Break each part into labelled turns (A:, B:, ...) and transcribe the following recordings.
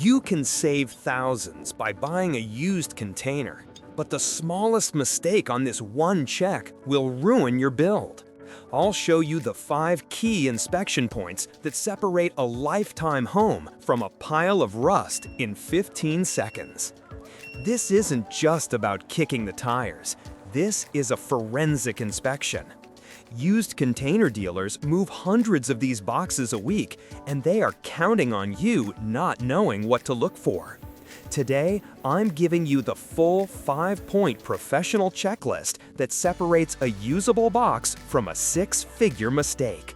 A: You can save thousands by buying a used container, but the smallest mistake on this one check will ruin your build. I'll show you the 5 key inspection points that separate a lifetime home from a pile of rust in 15 seconds. This isn't just about kicking the tires. This is a forensic inspection. Used container dealers move hundreds of these boxes a week, and they are counting on you not knowing what to look for. Today, I'm giving you the full 5-point professional checklist that separates a usable box from a 6-figure mistake.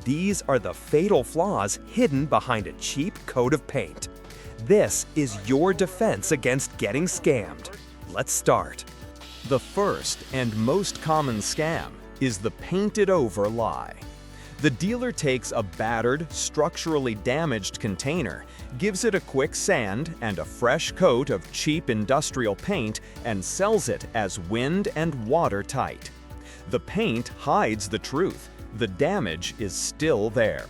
A: These are the fatal flaws hidden behind a cheap coat of paint. This is your defense against getting scammed. Let's start. The first and most common scam is the painted-over lie. The dealer takes a battered, structurally damaged container, gives it a quick sand and a fresh coat of cheap industrial paint, and sells it as wind and watertight. The paint hides the truth. The damage is still there.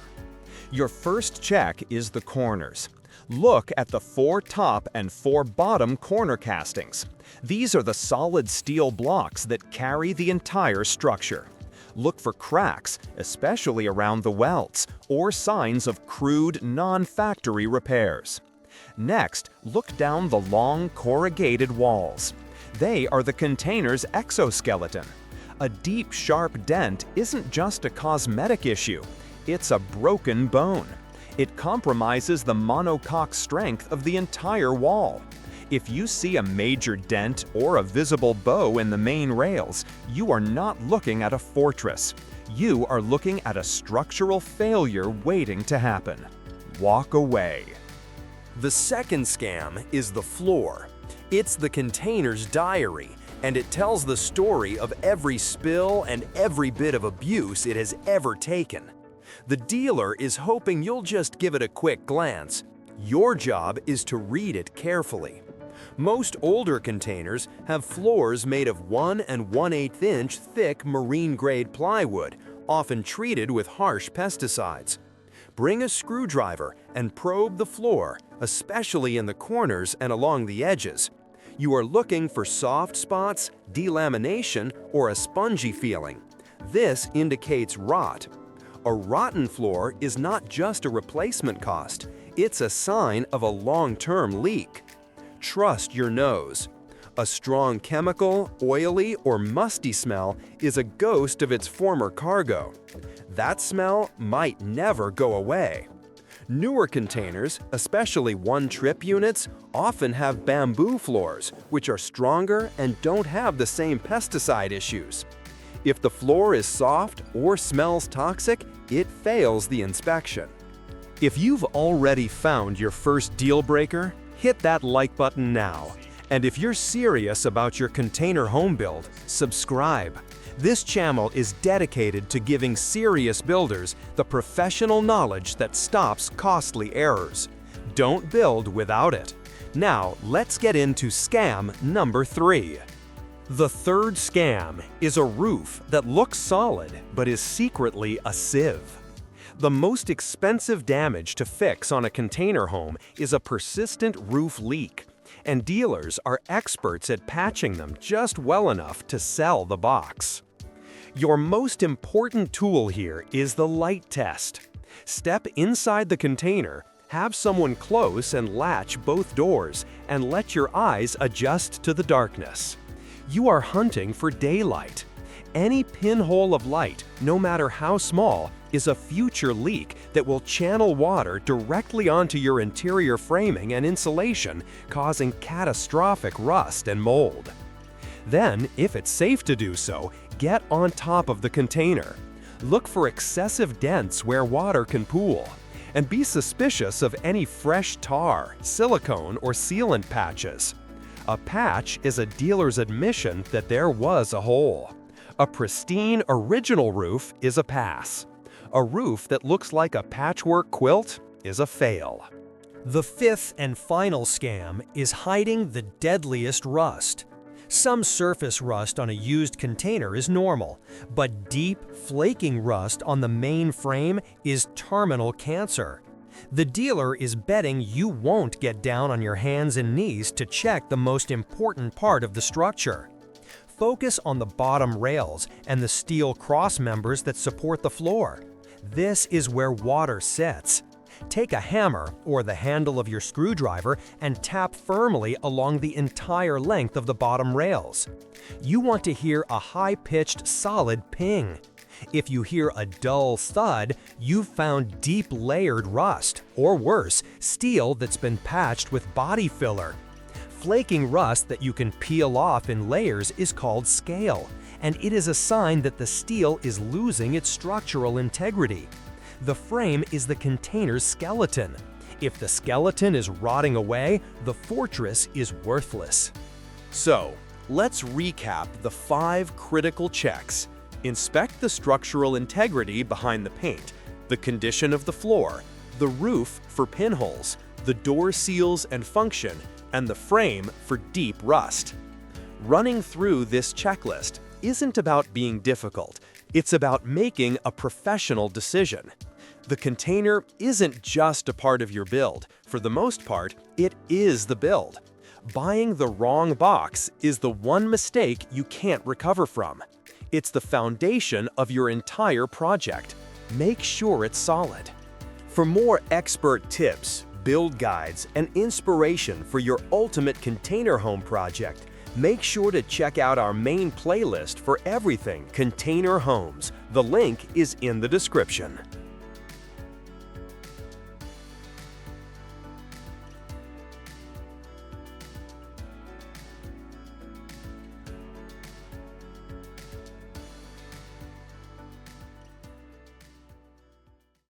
A: Your first check is the corners. Look at the 4 top and 4 bottom corner castings. These are the solid steel blocks that carry the entire structure. Look for cracks, especially around the welds, or signs of crude, non-factory repairs. Next, look down the long corrugated walls. They are the container's exoskeleton. A deep, sharp dent isn't just a cosmetic issue. It's a broken bone. It compromises the monocoque strength of the entire wall. If you see a major dent or a visible bow in the main rails, you are not looking at a fortress. You are looking at a structural failure waiting to happen. Walk away. The second scam is the floor. It's the container's diary, and it tells the story of every spill and every bit of abuse it has ever taken. The dealer is hoping you'll just give it a quick glance. Your job is to read it carefully. Most older containers have floors made of 1 1/8 inch thick marine-grade plywood, often treated with harsh pesticides. Bring a screwdriver and probe the floor, especially in the corners and along the edges. You are looking for soft spots, delamination, or a spongy feeling. This indicates rot. A rotten floor is not just a replacement cost, it's a sign of a long-term leak. Trust your nose. A strong chemical, oily, or musty smell is a ghost of its former cargo. That smell might never go away. Newer containers, especially one-trip units, often have bamboo floors, which are stronger and don't have the same pesticide issues. If the floor is soft or smells toxic, it fails the inspection. If you've already found your first deal breaker, hit that like button now. And if you're serious about your container home build, subscribe. This channel is dedicated to giving serious builders the professional knowledge that stops costly errors. Don't build without it. Now, let's get into scam number 3. The third scam is a roof that looks solid but is secretly a sieve. The most expensive damage to fix on a container home is a persistent roof leak, and dealers are experts at patching them just well enough to sell the box. Your most important tool here is the light test. Step inside the container, have someone close and latch both doors, and let your eyes adjust to the darkness. You are hunting for daylight. Any pinhole of light, no matter how small, is a future leak that will channel water directly onto your interior framing and insulation, causing catastrophic rust and mold. Then, if it's safe to do so, get on top of the container. Look for excessive dents where water can pool, and be suspicious of any fresh tar, silicone, or sealant patches. A patch is a dealer's admission that there was a hole. A pristine, original roof is a pass. A roof that looks like a patchwork quilt is a fail. The fifth and final scam is hiding the deadliest rust. Some surface rust on a used container is normal, but deep, flaking rust on the main frame is terminal cancer. The dealer is betting you won't get down on your hands and knees to check the most important part of the structure. Focus on the bottom rails and the steel cross members that support the floor. This is where water sits. Take a hammer or the handle of your screwdriver and tap firmly along the entire length of the bottom rails. You want to hear a high-pitched, solid ping. If you hear a dull thud, you've found deep layered rust, or worse, steel that's been patched with body filler. Flaking rust that you can peel off in layers is called scale, and it is a sign that the steel is losing its structural integrity. The frame is the container's skeleton. If the skeleton is rotting away, the fortress is worthless. So, let's recap the 5 critical checks. Inspect the structural integrity behind the paint, the condition of the floor, the roof for pinholes, the door seals and function, and the frame for deep rust. Running through this checklist isn't about being difficult, it's about making a professional decision. The container isn't just a part of your build. For the most part, it is the build. Buying the wrong box is the one mistake you can't recover from. It's the foundation of your entire project. Make sure it's solid. For more expert tips, build guides, and inspiration for your ultimate container home project, make sure to check out our main playlist for everything container homes. The link is in the description.